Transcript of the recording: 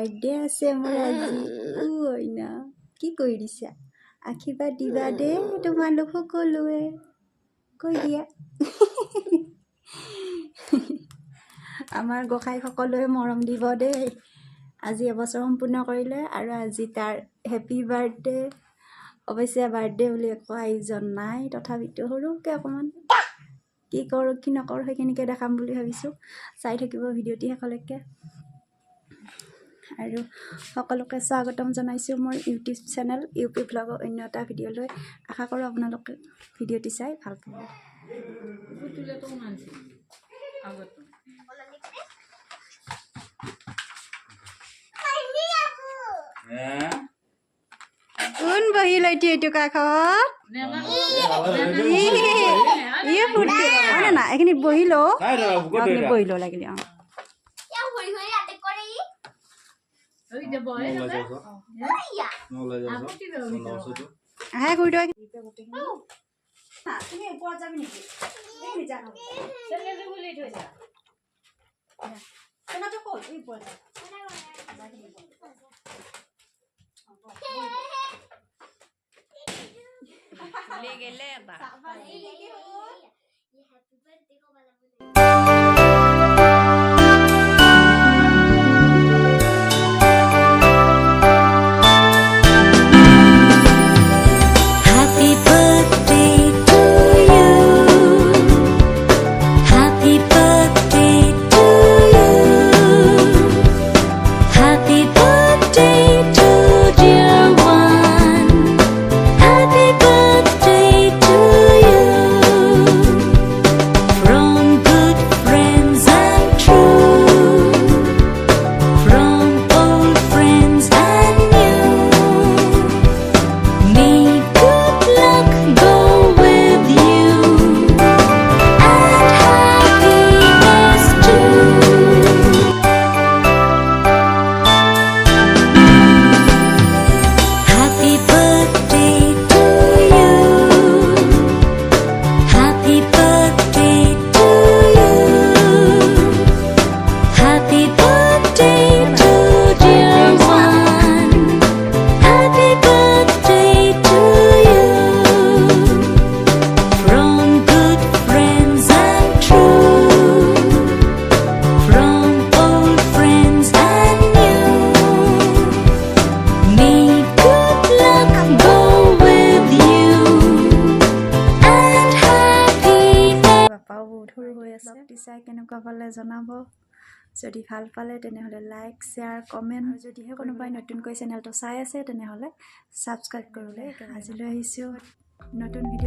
birthday আছে মোৰ আজি ঐ না কি কৰি দিছা আশীৰ্বাদ দিবা দে তোমালোক সকলোৱে কৈ দিয়া আমাৰ গোসাঁই সকলোৱে মৰম দিব দেই আজি এবছৰ সম্পূৰ্ণ কৰিলে আৰু আজি তাৰ হেপী বাৰ্থডে অৱশ্যে বাৰ্থডে বুলি একো আয়োজন নাই তথাপিতো সৰুকৈ অকণমান কি কৰোঁ কি নকৰোঁ সেইখিনিকে দেখাম বুলি ভাবিছোঁ চাই থাকিব ভিডিঅ'টি শেষলৈকে আৰু সকলোকে স্বাগতম জনাইছোঁ মোৰ ইউটিউব চেনেল ইউপি ব্লগৰ অন্য এটা ভিডিঅ'লৈ আশা কৰোঁ আপোনালোকে ভিডিঅ'টি চাই ভাল পাব কোন বহিল এইটো কাষত না এইখিনিত বহিল বহিল লাগিলে আহে কৰি তুমি ওপৰত যাবি নেকি গেলে চাই কেনেকুৱা পালে জনাব যদি ভাল পালে তেনেহ'লে লাইক শ্বেয়াৰ কমেণ্ট আৰু যদিহে কোনোবাই নতুনকৈ চেনেলটো চাই আছে তেনেহ'লে ছাবস্ক্ৰাইব কৰিবলৈ আজিলৈ আহিছোঁ নতুন ভিডিঅ'